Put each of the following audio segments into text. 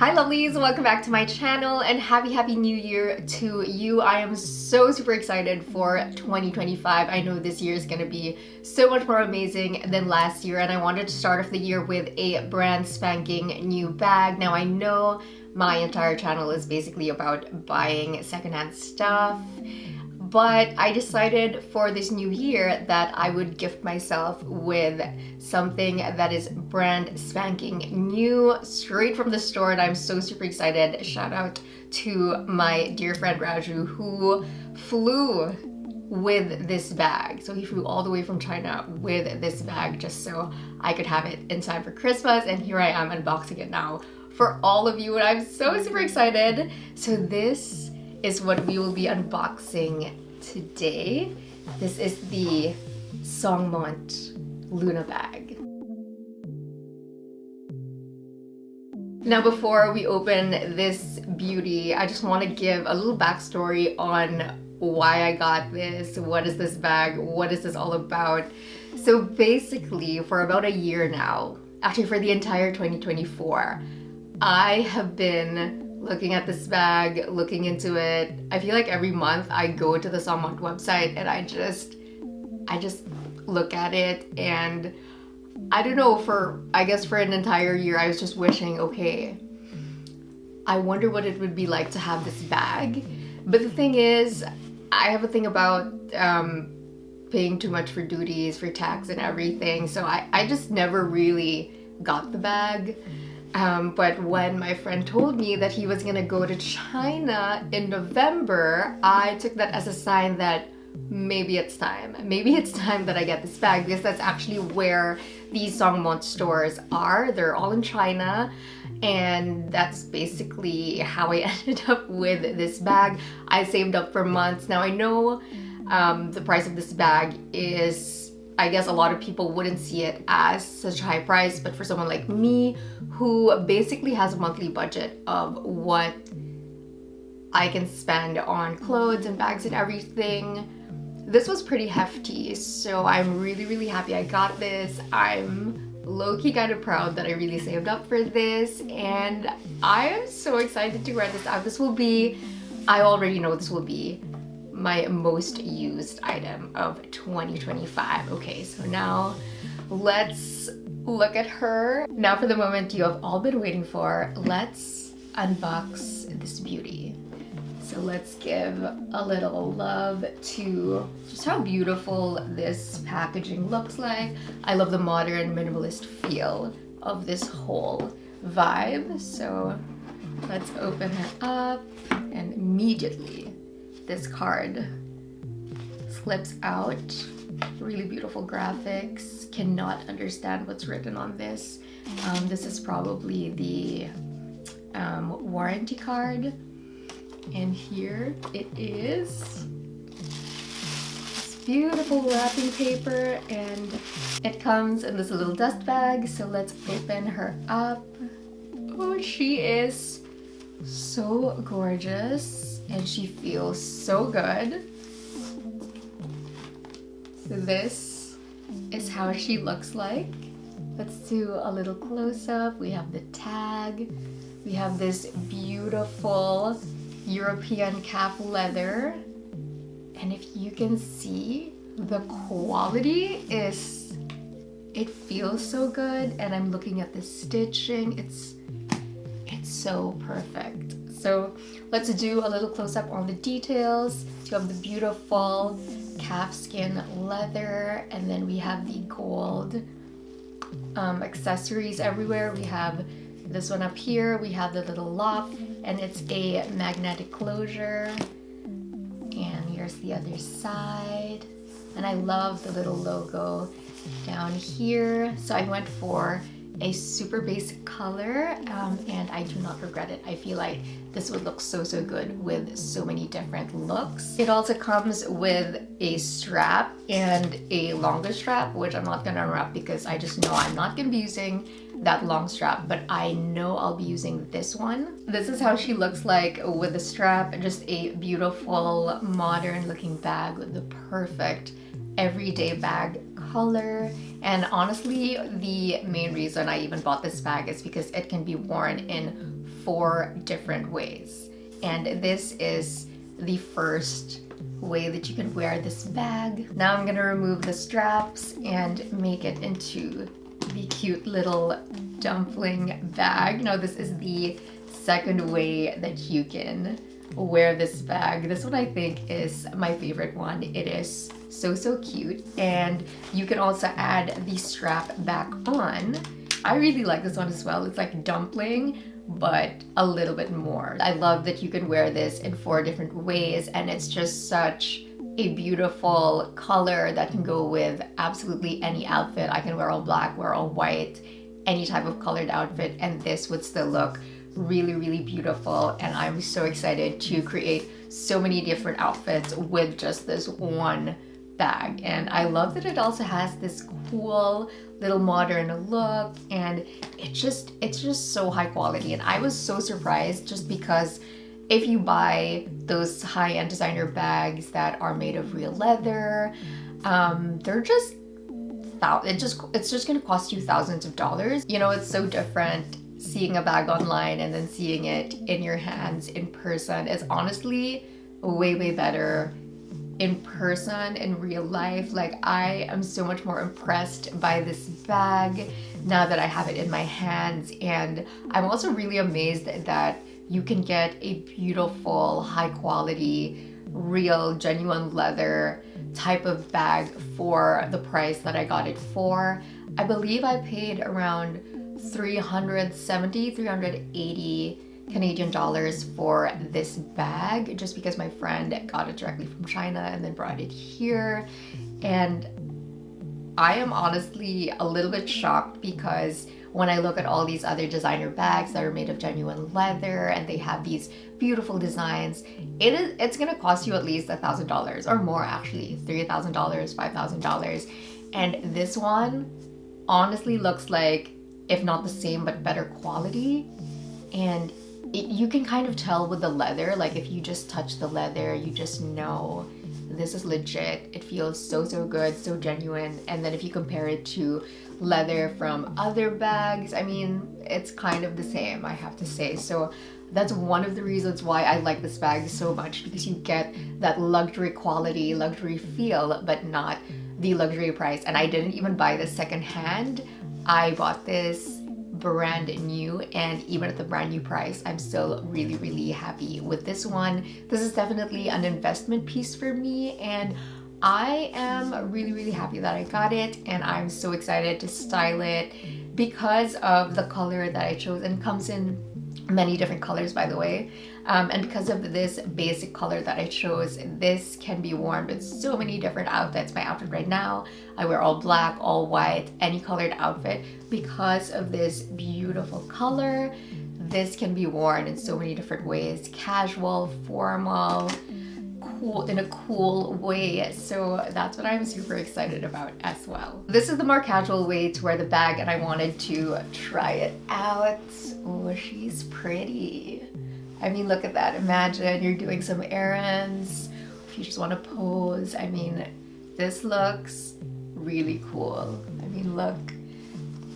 Hi lovelies, welcome back to my channel and happy new year to you. I am so super excited for 2025. I know this year is gonna be so much more amazing than last year, and I wanted to start off the year with a brand spanking new bag. Now I know my entire channel is basically about buying secondhand stuff, but I decided for this new year that I would gift myself with something that is brand spanking new, straight from the store, and I'm so super excited. Shout out to my dear friend Raju, who flew with this bag. So he flew all the way from China with this bag just so I could have it in time for Christmas, and here I am unboxing it now for all of you, and I'm so super excited. So this is what we will be unboxing today. This is the Songmont Luna bag. Now before we open this beauty, I just want to give a little backstory on why I got this. What is this bag? What is this all about? So basically, for about a year now, actually for the entire 2024, I have been looking at this bag, looking into it. I feel like every month I go to the Songmont website and I just look at it, and I don't know, I guess for an entire year I was just wishing, okay, I wonder what it would be like to have this bag. But the thing is, I have a thing about paying too much for duties, for tax and everything, so I just never really got the bag. But when my friend told me that he was gonna go to China in November, I took that as a sign that maybe it's time. Maybe it's time that I get this bag, because that's actually where these Songmont stores are. They're all in China, and that's basically how I ended up with this bag. I saved up for months. Now I know the price of this bag is, I guess a lot of people wouldn't see it as such a high price, but for someone like me who basically has a monthly budget of what I can spend on clothes and bags and everything, this was pretty hefty. So I'm really happy I got this. I'm low-key kind of proud that I really saved up for this, and I am so excited to wear this out. This will be, I already know this will be my most used item of 2025. Okay, so now let's look at her. Now for the moment you have all been waiting for, let's unbox this beauty. So let's give a little love to just how beautiful this packaging looks like. I love the modern minimalist feel of this whole vibe. So let's open her up, and immediately this card slips out. Really beautiful graphics. Cannot understand what's written on this. This is probably the warranty card. And here it is. This beautiful wrapping paper, and it comes in this little dust bag. So let's open her up. Oh, she is so gorgeous, and she feels so good. So this is how she looks like. Let's do a little close-up. We have the tag. We have this beautiful European calf leather. And if you can see, the quality is, it feels so good. And I'm looking at the stitching. It's so perfect. So let's do a little close-up on the details. You have the beautiful calfskin leather, and then we have the gold accessories everywhere. We have this one up here, we have the little lock, and it's a magnetic closure. And here's the other side, and I love the little logo down here. So I went for a super basic color, and I do not regret it. I feel like this would look so good with so many different looks. It also comes with a strap and a longer strap, which I'm not gonna unwrap because I just know I'm not gonna be using that long strap, but I know I'll be using this one. This is how she looks like with the strap. Just a beautiful modern looking bag with the perfect everyday bag color. And honestly, the main reason I even bought this bag is because it can be worn in 4 different ways. And this is the first way that you can wear this bag. Now I'm gonna remove the straps and make it into the cute little dumpling bag. Now this is the second way that you can wear this bag. This one I think is my favorite one. It is so cute, and you can also add the strap back on. I really like this one as well. It's like dumpling, but a little bit more. I love that you can wear this in 4 different ways, and it's just such a beautiful color that can go with absolutely any outfit. I can wear all black, wear all white, any type of colored outfit, and this would still look really beautiful. And I'm so excited to create so many different outfits with just this one bag. And I love that it also has this cool little modern look, and it's just so high quality. And I was so surprised, just because if you buy those high-end designer bags that are made of real leather, they're just it's just gonna cost you thousands of dollars. You know, it's so different seeing a bag online and then seeing it in your hands in person. It's honestly way better in person, in real life. Like, I am so much more impressed by this bag now that I have it in my hands. And I'm also really amazed that you can get a beautiful, high quality, real, genuine leather type of bag for the price that I got it for. I believe I paid around 380 Canadian dollars for this bag, just because my friend got it directly from China and then brought it here. And I am honestly a little bit shocked, because when I look at all these other designer bags that are made of genuine leather and they have these beautiful designs, it's gonna cost you at least $1,000 or more, actually $3,000, $5,000. And this one honestly looks like, if not the same, but better quality. And you can kind of tell with the leather, like if you just touch the leather, you just know this is legit. It feels so good, so genuine. And then if you compare it to leather from other bags, I mean, it's kind of the same, I have to say. So that's one of the reasons why I like this bag so much, because you get that luxury quality, luxury feel, but not the luxury price. And I didn't even buy this secondhand. I bought this brand new, and even at the brand new price, I'm still really happy with this one. This is definitely an investment piece for me, and I am really happy that I got it. And I'm so excited to style it because of the color that I chose, and it comes in many different colors, by the way. And because of this basic color that I chose, this can be worn with so many different outfits. My outfit right now, I wear all black, all white, any colored outfit. Because of this beautiful color, this can be worn in so many different ways: casual, formal, cool, in a cool way. So that's what I'm super excited about as well. This is the more casual way to wear the bag, and I wanted to try it out. Oh, she's pretty. I mean, look at that. Imagine you're doing some errands, if you just want to pose. I mean, this looks really cool. I mean, look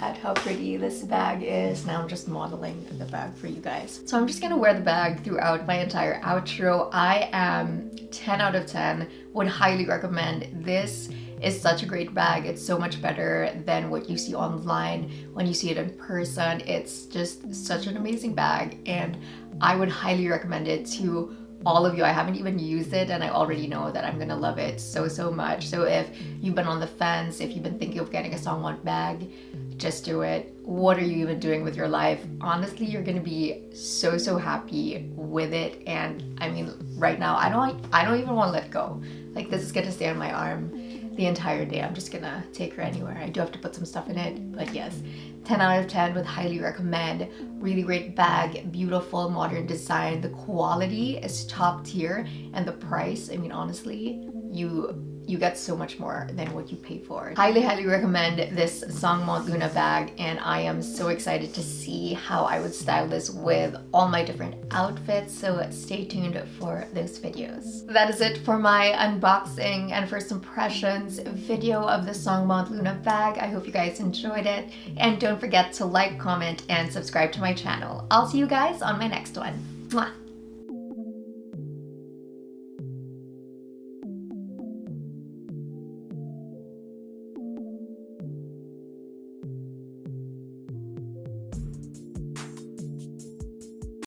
at how pretty this bag is. Now I'm just modeling the bag for you guys. So I'm just gonna wear the bag throughout my entire outro. I am 10 out of 10, would highly recommend. This is such a great bag. It's so much better than what you see online. When you see it in person, it's just such an amazing bag, and I would highly recommend it to all of you. I haven't even used it, and I already know that I'm gonna love it so much. So if you've been on the fence, if you've been thinking of getting a Songmont bag, just do it. What are you even doing with your life? Honestly, you're gonna be so happy with it. And I mean, right now, I don't even want to let go. Like, this is gonna stay on my arm the entire day. I'm just gonna take her anywhere. I do have to put some stuff in it, but yes, 10 out of 10 would highly recommend. Really great bag, beautiful modern design. The quality is top tier, and the price, I mean, honestly, you you get so much more than what you pay for. Highly, highly recommend this Songmont Luna bag, and I am so excited to see how I would style this with all my different outfits, so stay tuned for those videos. That is it for my unboxing and first impressions video of the Songmont Luna bag. I hope you guys enjoyed it, and don't forget to like, comment, and subscribe to my channel. I'll see you guys on my next one. Mwah!